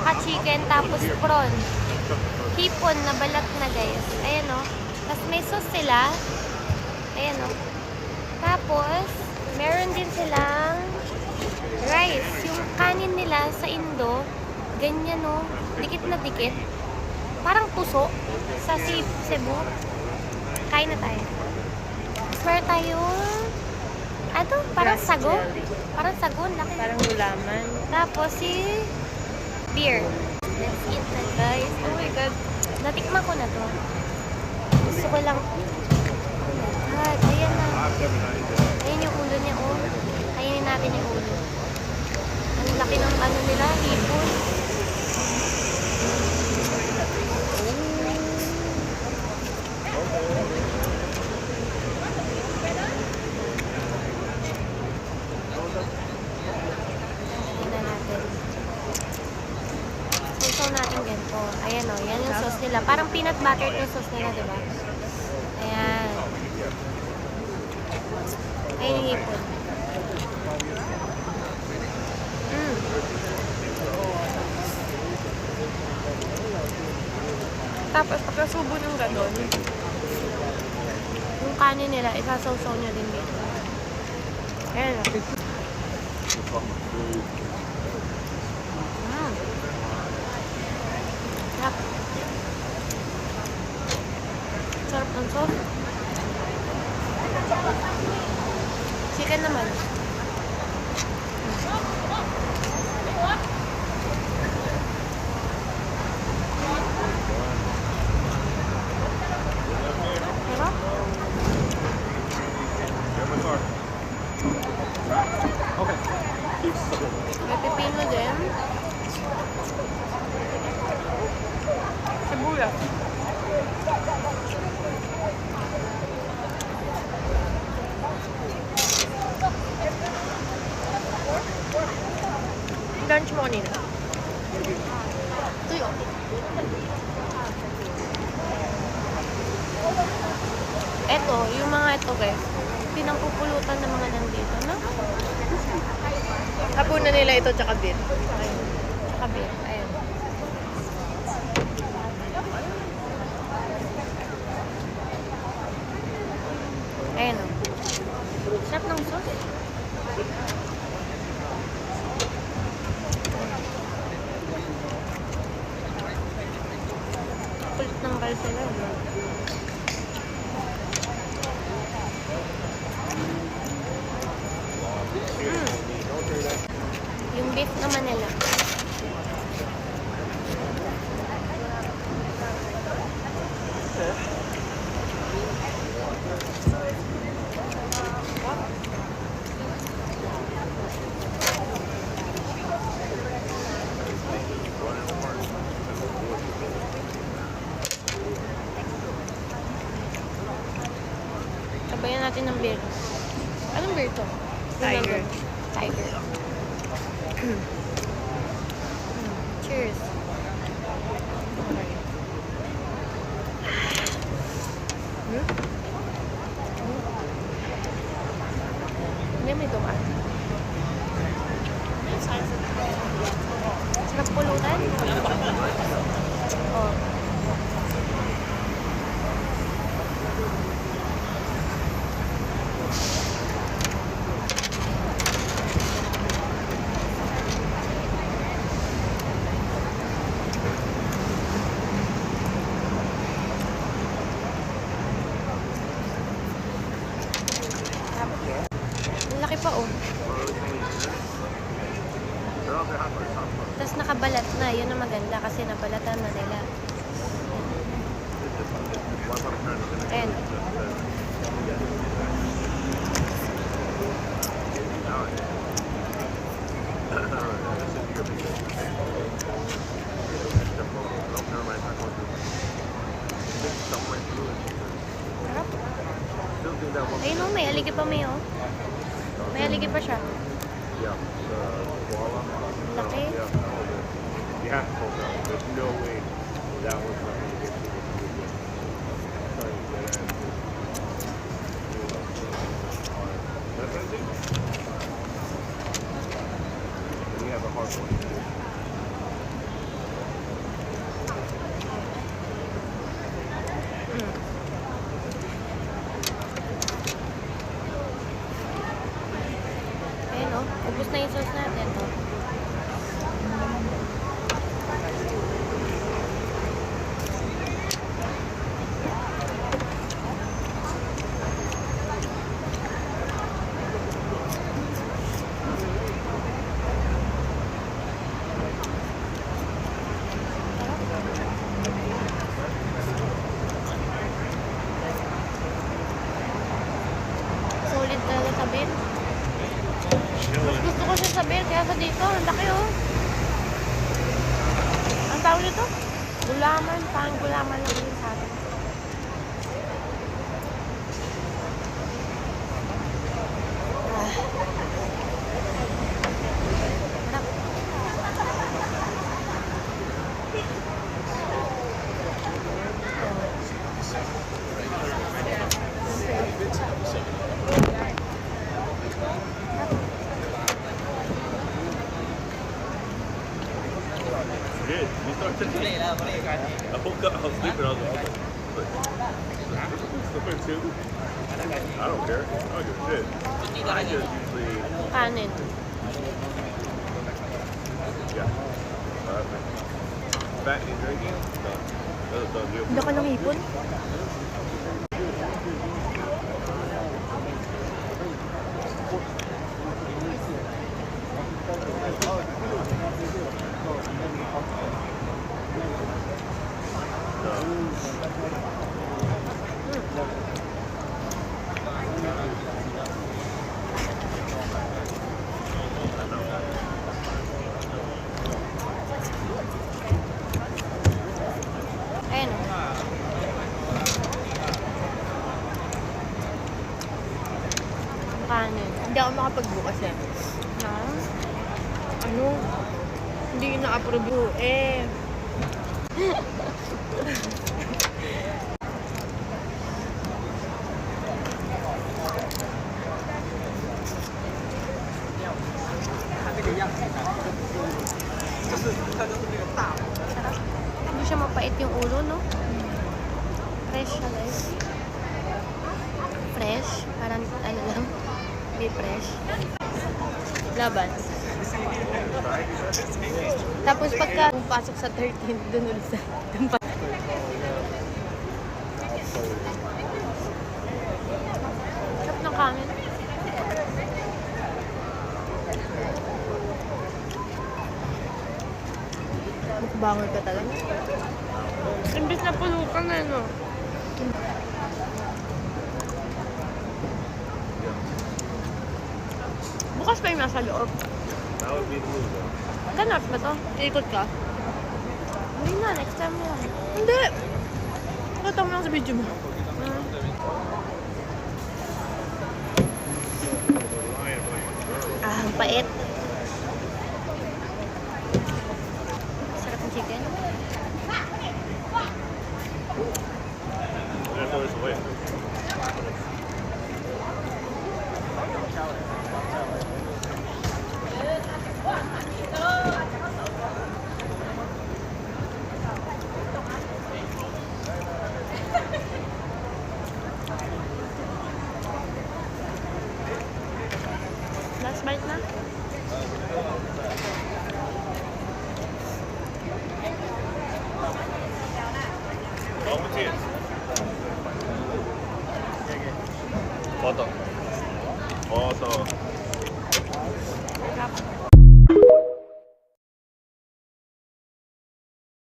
Tsaka chicken, tapos prawn. Hipon na balat na, guys. Ayan, o. Tapos may sauce sila. Ayan, o. Tapos, meron din silang rice. Yung kanin nila sa Indo, ganyan, o. Dikit na dikit. Parang puso sa Cebu. Kain na tayo. Tapos meron tayong parang sago. Parang sago, laki. Parang gulaman. Tapos beer. Let's eat na, guys. Oh my God. Natikman ko na to. Gusto ko lang. Oh my God. Ayan na. Ayan yung ulo niya, oh. Kainin natin yung ulo. Ang laki ng ano nila, hipon. Natin ganito. Ayan, o. Yan yung sauce nila. Parang peanut butter yung sauce nila, diba? Ayan. Ayan yung hipon. Tapos, pagkasubo ng ganon, yung kanin nila, isasawsaw nyo din dito. Ayan, o. Sarap ng sauce. Chicken naman. May pipino din. sibuyas. Lunch mo kanina. Tuyo. Eto, yung mga ito, guys. Pinangpupulutan ng mga nandito, no? Hapunan nila ito tsaka beef. Ayun. Tsaka beef. Ayun. Ayun, o. Sarap ng sauce. Kulit ng rice nila. Yung beef naman nila. Sabayan natin ng beer. Anong beer to? Tiger. Tiger. Cheers. Hindi, may dumaan. Sarap pulutan? Oh. Ang laki pa, oh. Tapos nakabalat na. Yun ang maganda kasi nabalatan na nila. Ayan. Sarap. Ayun, oh. May aligi pa, may, oh. May aligi pa siya. Laki. Yeah, there's no way that was we have a hard one. laki oh. Ang tawag nito? Gulaman. Parang gulaman lang yun sa atin. Ah. Sarap. Good. You start to I woke up, I was sleeping, I was like, too. I don't care. I don't give a shit. I just usually, Kanin. yeah. Fat and drinking? No. That's not good. Hindi ka ng hipon? Ayan o. Kanin. Hindi ako makapagbukas eh. Na? Ano? Hindi yun na-approve eh. Hindi siya mapait yung ulo, no? Fresh siya, guys. Fresh. Parang, ano lang. May fresh. Laban. Tapos pagka Pasok sa 13, dun ulit sa... dun pa. sarap ng kanin. Mukbangon ka talaga. Imbis na puno ka na, no? Bukas pa yung nasa loob. That would be the move, though. Ganap ba to? Ikot ka? Hindi na, next time na lang. Hindi. Nakita mo lang sa video mo. Hmm. Ah, ang pait. Sarap ng chicken. I'm gonna throw this away. Last bite na. All the kids. Photo. Photo.